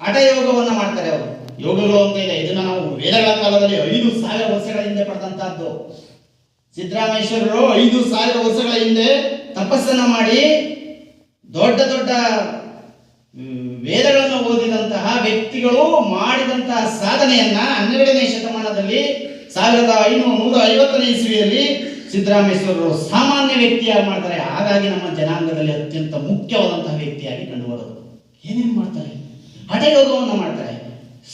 ಹಠ ಯೋಗವನ್ನು ಮಾಡ್ತಾರೆ ಅವರು. ಯೋಗಗಳು ಅಂತ ಇದೆ, ಇದನ್ನ ನಾವು ವೇದಗಳ ಕಾಲದಲ್ಲಿ 5,000 ವರ್ಷಗಳ ಹಿಂದೆ ಪಡೆದಂತಹದ್ದು. ಸಿದ್ದರಾಮೇಶ್ವರರು 5,000 ವರ್ಷಗಳ ಹಿಂದೆ ತಪಸ್ಸನ್ನ ಮಾಡಿ ದೊಡ್ಡ ದೊಡ್ಡ ವೇದಗಳನ್ನು ಓದಿದಂತಹ ವ್ಯಕ್ತಿಗಳು ಮಾಡಿದಂತಹ ಸಾಧನೆಯನ್ನ 12ನೇ ಶತಮಾನದಲ್ಲಿ 1550ನೇ ಇಸ್ವಿಯಲ್ಲಿ ಸಿದ್ದರಾಮೇಶ್ವರರು ಸಾಮಾನ್ಯ ವ್ಯಕ್ತಿಯಾಗಿ ಮಾಡ್ತಾರೆ. ಹಾಗಾಗಿ ನಮ್ಮ ಜನಾಂಗದಲ್ಲಿ ಅತ್ಯಂತ ಮುಖ್ಯವಾದಂತಹ ವ್ಯಕ್ತಿಯಾಗಿ ಕಂಡು ಬರೋದು. ಏನೇನು ಮಾಡ್ತಾರೆ? ಹಠ ಯೋಗವನ್ನು ಮಾಡ್ತಾರೆ,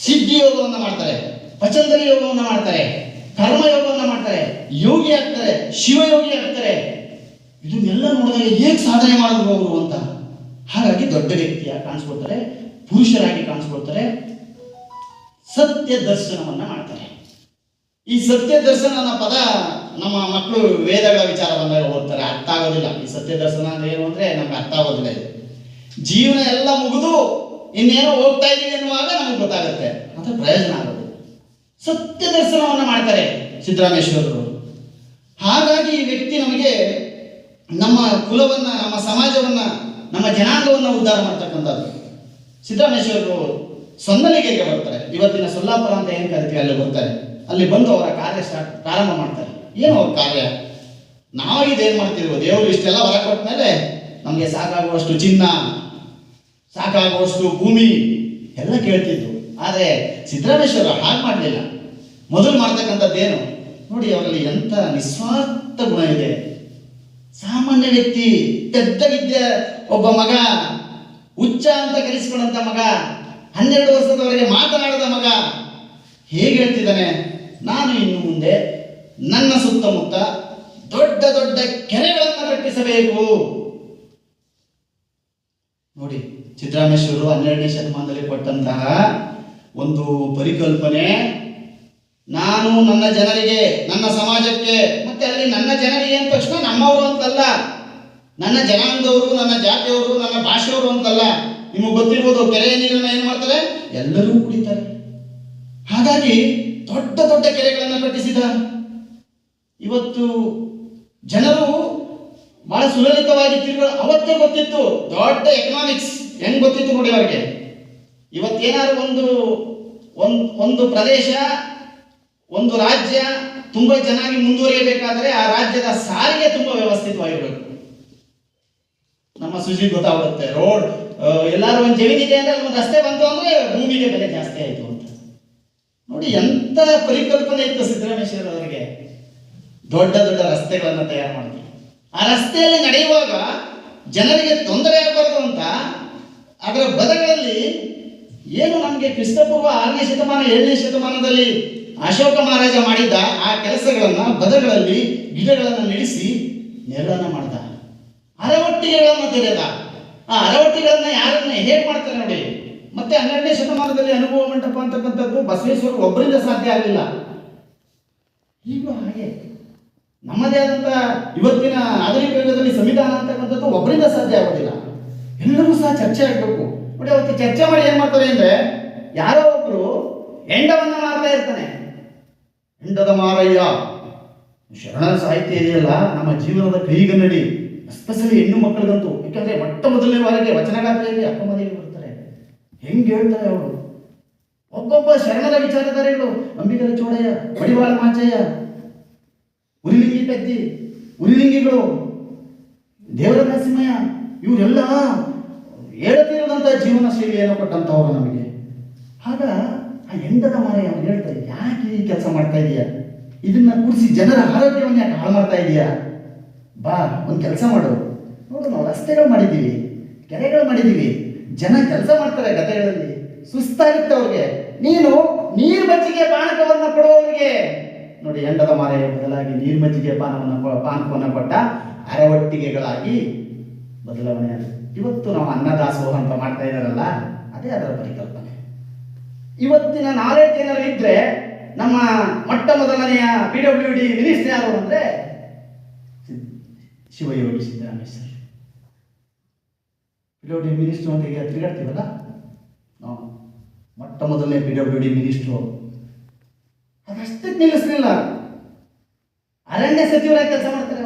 ಸಿದ್ಧಿ ಯೋಗವನ್ನು ಮಾಡ್ತಾರೆ, ಪಚಂಜಲಿ ಯೋಗವನ್ನು ಮಾಡ್ತಾರೆ, ಕರ್ಮ ಯೋಗವನ್ನು ಮಾಡ್ತಾರೆ, ಯೋಗಿ ಆಗ್ತಾರೆ, ಶಿವಯೋಗಿ ಆಗ್ತಾರೆ. ಇದನ್ನೆಲ್ಲ ನೋಡಿದಾಗ ಹೇಗೆ ಸಾಧನೆ ಮಾಡಿದ್ರು ಅವರು ಅಂತ. ಹಾಗಾಗಿ ದೊಡ್ಡ ವ್ಯಕ್ತಿಯಾಗಿ ಕಾಣಿಸ್ಕೊಳ್ತಾರೆ, ಪುರುಷರಾಗಿ ಕಾಣಿಸ್ಕೊಳ್ತಾರೆ. ಸತ್ಯ ದರ್ಶನವನ್ನ ಮಾಡ್ತಾರೆ. ಈ ಸತ್ಯ ದರ್ಶನ ಅನ್ನೋ ಪದ ನಮ್ಮ ಮಕ್ಕಳು ವೇದಗಳ ವಿಚಾರ ಬಂದಾಗ ಓದ್ತಾರೆ, ಅರ್ಥ ಆಗೋದಿಲ್ಲ. ಈ ಸತ್ಯ ದರ್ಶನ ಅಂದ್ರೆ ಏನು ಅಂದ್ರೆ ನಮ್ಗೆ ಅರ್ಥ ಆಗೋದಿಲ್ಲ. ಇದು ಜೀವನ ಎಲ್ಲ ಮುಗಿದು ಇನ್ನೇನೋ ಹೋಗ್ತಾ ಇದೀವಿ ಎನ್ನುವಾಗ ನಮಗೆ ಗೊತ್ತಾಗುತ್ತೆ, ಮತ್ತೆ ಪ್ರಯೋಜನ ಆಗೋದು. ಸತ್ಯ ದರ್ಶನವನ್ನ ಮಾಡ್ತಾರೆ ಸಿದ್ದರಾಮೇಶ್ವರರು. ಹಾಗಾಗಿ ಈ ವ್ಯಕ್ತಿ ನಮಗೆ ನಮ್ಮ ಕುಲವನ್ನ, ನಮ್ಮ ಸಮಾಜವನ್ನ, ನಮ್ಮ ಜನಾಂಗವನ್ನ ಉದ್ಧಾರ ಮಾಡ್ತಕ್ಕಂಥದ್ದು. ಸಿದ್ದರಾಮೇಶ್ವರರು ಸೊನ್ನಲಿಗೆಗೆ ಬರ್ತಾರೆ. ಇವತ್ತಿನ ಸೊಲ್ಲಾಪುರ ಅಂತ ಏನು ಕರಿತೀವಿ ಅಲ್ಲಿ ಬರ್ತಾರೆ. ಅಲ್ಲಿ ಬಂದು ಅವರ ಕಾರ್ಯ ಪ್ರಾರಂಭ ಮಾಡ್ತಾರೆ. ಏನು ಅವ್ರ ಕಾರ್ಯ? ನಾವಿದೇನು ಮಾಡ್ತಿದ್ವು, ದೇವರು ಇಷ್ಟೆಲ್ಲ ಹೊರ ಕೊಟ್ಟ ಮೇಲೆ ನಮಗೆ ಸಾಕಾಗುವಷ್ಟು ಚಿನ್ನ, ಸಾಕಾಗುವಷ್ಟು ಭೂಮಿ ಎಲ್ಲ ಕೇಳ್ತಿದ್ವು. ಆದರೆ ಸಿದ್ದರಾಮೇಶ್ವರ ಹಾಗೆ ಮಾಡಲಿಲ್ಲ. ಮೊದಲು ಮಾಡ್ತಕ್ಕಂಥದ್ದೇನು ನೋಡಿ, ಅವರಲ್ಲಿ ಎಂಥ ನಿಸ್ವಾರ್ಥ ಗುಣ ಇದೆ. ಸಾಮಾನ್ಯ ವ್ಯಕ್ತಿ, ತೆದ್ದಗಿದ್ದ ಒಬ್ಬ ಮಗ, ಹುಚ್ಚ ಅಂತ ಕರೆಸಿಕೊಂಡಂತ ಮಗ, 12 ವರ್ಷದವರೆಗೆ ಮಾತನಾಡದ ಮಗ ಹೇಗೆ ಹೇಳ್ತಿದ್ದಾನೆ, ನಾನು ಇನ್ನು ಮುಂದೆ ನನ್ನ ಸುತ್ತಮುತ್ತ ದೊಡ್ಡ ದೊಡ್ಡ ಕೆರೆಗಳನ್ನು ಕಟ್ಟಿಸಬೇಕು. ನೋಡಿ, ಸಿದ್ದರಾಮೇಶ್ವರರು 12ನೇ ಶತಮಾನದಲ್ಲಿ ಕೊಟ್ಟಂತಹ ಒಂದು ಪರಿಕಲ್ಪನೆ. ನಾನು ನನ್ನ ಜನರಿಗೆ, ನನ್ನ ಸಮಾಜಕ್ಕೆ, ಮತ್ತೆ ಅಲ್ಲಿ ನನ್ನ ಜನರಿಗೆ ಅಂದ ತಕ್ಷಣ ನಮ್ಮವರು ಅಂತಲ್ಲ, ನನ್ನ ಜನಾಂಗದವರು, ನನ್ನ ಜಾತಿಯವರು, ನನ್ನ ಭಾಷೆಯವರು ಅಂತಲ್ಲ. ನಿಮಗೆ ಗೊತ್ತಿರ್ಬೋದು, ಕೆರೆಯ ನೀರನ್ನು ಏನು ಮಾಡ್ತಾರೆ, ಎಲ್ಲರೂ ಕುಡಿತಾರೆ. ಹಾಗಾಗಿ ದೊಡ್ಡ ದೊಡ್ಡ ಕೆರೆಗಳನ್ನು ಕಟ್ಟಿಸಿದ. ಇವತ್ತು ಜನರು ಬಹಳ ಸುಲಲಿತವಾಗಿ ಅವತ್ತೇ ಗೊತ್ತಿತ್ತು ದೊಡ್ಡ ಎಕನಾಮಿಕ್ಸ್ ಹೆಂಗ್ ಗೊತ್ತಿತ್ತು ನೋಡಿ ಅವರಿಗೆ. ಇವತ್ತೇನಾದ್ರು ಒಂದು ಪ್ರದೇಶ, ಒಂದು ರಾಜ್ಯ ತುಂಬಾ ಚೆನ್ನಾಗಿ ಮುಂದುವರಿಯಬೇಕಾದ್ರೆ ಆ ರಾಜ್ಯದ ಸಾರಿಗೆ ತುಂಬಾ ವ್ಯವಸ್ಥಿತವಾಗಿರಬೇಕು. ನಮ್ಮ ಸುಜಿ ಗೊತ್ತಾಗುತ್ತೆ, ರೋಡ್ ಎಲ್ಲಾರು ಒಂದು ಜಮೀನಿದೆ ಅಂದ್ರೆ ಒಂದು ರಸ್ತೆ ಬಂತು ಅಂದ್ರೆ ಭೂಮಿಗೆ ಬೆಲೆ ಜಾಸ್ತಿ ಆಯಿತು ಅಂತ. ನೋಡಿ ಎಂತ ಪರಿಕಲ್ಪನೆ ಇತ್ತು ಸಿದ್ದರಾಮೇಶ್ವರ ಅವರಿಗೆ. ದೊಡ್ಡ ದೊಡ್ಡ ರಸ್ತೆಗಳನ್ನು ತಯಾರು ಮಾಡ್ತೀವಿ. ಆ ರಸ್ತೆಯಲ್ಲಿ ನಡೆಯುವಾಗ ಜನರಿಗೆ ತೊಂದರೆ ಆಗಬಾರ್ದು ಅಂತ ಅದರ ಬದಗಳಲ್ಲಿ ಏನು ನಮಗೆ ಕ್ರಿಸ್ತಪೂರ್ವ 6ನೇ ಶತಮಾನ 7ನೇ ಶತಮಾನದಲ್ಲಿ ಅಶೋಕ ಮಹಾರಾಜ ಮಾಡಿದ್ದ ಆ ಕೆಲಸಗಳನ್ನ ಬದಗಳಲ್ಲಿ ಗಿಡಗಳನ್ನು ನೆಲೆಸಿ ನೆರಳನ್ನ ಮಾಡ್ದ. ಅರವಟ್ಟಿಗೆಗಳನ್ನು ತೆರೆದ. ಆ ಅರವಟ್ಟಿಗಳನ್ನ ಯಾರನ್ನ ಹೇಗೆ ಮಾಡ್ತಾರೆ ನೋಡಿ. ಮತ್ತೆ 12ನೇ ಶತಮಾನದಲ್ಲಿ ಅನುಭವ ಮಂಟಪ ಅಂತಕ್ಕಂಥದ್ದು ಬಸವೇಶ್ವರ ಒಬ್ಬರಿಂದ ಸಾಧ್ಯ ಆಗಲಿಲ್ಲ. ಈಗ ಹಾಗೆ ನಮ್ಮದೇ ಆದಂತ ಇವತ್ತಿನ ಆಧುನಿಕ ಯುಗದಲ್ಲಿ ಸಂವಿಧಾನ ಅಂತಕ್ಕಂಥದ್ದು ಒಬ್ಬರಿಂದ ಸಾಧ್ಯ ಆಗೋದಿಲ್ಲ. ಎಲ್ಲರೂ ಸಹ ಚರ್ಚೆ ಆಗಬೇಕು. ನೋಡಿ, ಅವತ್ತು ಚರ್ಚೆ ಮಾಡಿ ಏನ್ ಮಾಡ್ತಾರೆ ಅಂದ್ರೆ, ಯಾರೋ ಒಬ್ರು ಹೆಂಡವನ್ನ ಮಾರ್ತಾ ಇರ್ತಾನೆ. ಹೆಂಡದ ಮಾರಯ್ಯ ಶರಣರ ಸಾಹಿತ್ಯ ಇದೆಯಲ್ಲ, ನಮ್ಮ ಜೀವನದ ಕೈಗನ್ನಡಿ, ಎಸ್ಪೆಷಲಿ ಹೆಣ್ಣು ಮಕ್ಕಳಿಗಂತೂ. ಯಾಕಂದ್ರೆ ಮೊಟ್ಟ ಮೊದಲನೇ ಬಾರಿಗೆ ವಚನಗಾತ್ರೆಯಲ್ಲಿ ಅಕ್ಕಮದಿಗೆ ಬರ್ತಾರೆ. ಹೆಂಗೆ ಹೇಳ್ತಾರೆ ಅವರು, ಒಬ್ಬೊಬ್ಬ ಶರಣರ ವಿಚಾರಧಾರೆಗಳು, ಅಂಬಿಗರ ಚೋಡಯ್ಯ, ಮಡಿವಾಳ ಮಾಚಯ್ಯ, ಉರಿಲಿಂಗಿ ಪೆದ್ದಿ, ಉರಿಲಿಂಗಿಗಳು, ದೇವರ ನರಸಿಂಹಯ್ಯ, ಇವರೆಲ್ಲ ಹೇಳ್ತಿರೋದಂತ ಜೀವನ ಶೈಲಿಯನ್ನು ಕೊಟ್ಟಂತವ್ರು ನಮಗೆ. ಆಗ ಆ ಹೆಂಡದ ಮಾರೆ ಅವ್ರು ಹೇಳ್ತಾರೆ, ಯಾಕೆ ಈ ಕೆಲಸ ಮಾಡ್ತಾ ಇದೀಯಾ, ಇದನ್ನ ಕೂರಿಸಿ ಜನರ ಆರೋಗ್ಯವನ್ನು ಯಾಕೆ ಹಾಳು ಮಾಡ್ತಾ ಇದೀಯಾ, ಬಾ ಒಂದು ಕೆಲಸ ಮಾಡು. ನೋಡು, ನಾವು ರಸ್ತೆಗಳು ಮಾಡಿದ್ದೀವಿ, ಕೆರೆಗಳು ಮಾಡಿದ್ದೀವಿ, ಜನ ಕೆಲಸ ಮಾಡ್ತಾರೆ ಗದ್ದೆಗಳಲ್ಲಿ, ಸುಸ್ತಾಗುತ್ತೆ ಅವ್ರಿಗೆ, ನೀನು ನೀರು ಮಜ್ಜಿಗೆ ಪಾನಕವನ್ನು ಕೊಡುವವರಿಗೆ. ನೋಡಿ, ಹೆಂಡದ ಮಾರೆಯ ಬದಲಾಗಿ ನೀರು ಮಜ್ಜಿಗೆ ಪಾನಕವನ್ನು ಕೊಟ್ಟ ಅರವಟ್ಟಿಗೆಗಳಾಗಿ ಬದಲಾವಣೆ ಆಗಿದೆ. ಇವತ್ತು ನಾವು ಅನ್ನದಾಸೋಹ ಅಂತ ಮಾಡ್ತಾ ಇದ್ದಾರಲ್ಲ, ಅದೇ ಅದರ ಪರಿಕಲ್ಪನೆ. ಇವತ್ತಿನ ನಾಲೆಡ್ಜ್ ಏನಾದ್ರು ಇದ್ರೆ, ನಮ್ಮ ಮೊಟ್ಟ ಮೊದಲನೆಯ PWD ಮಿನಿಸ್ಟರ್ ಯಾರು ಅಂದ್ರೆ ಶಿವಯೋಗಿ ಸಿದ್ದರಾಮೇಶ್ವರ. PWD ಮಿನಿಸ್ಟರ್ ಅಂತ ಈಗ ತಿರುಗಾಡ್ತೀವಲ್ಲ, ನಾವು ಮೊಟ್ಟ ಮೊದಲನೇ PWD ಮಿನಿಸ್ಟ್ರು. ಅದಷ್ಟೇ ನಿಲ್ಲಿಸಲಿಲ್ಲ, ಅರಣ್ಯ ಸಚಿವರಾಗಿ ಕೆಲಸ ಮಾಡ್ತಾರೆ.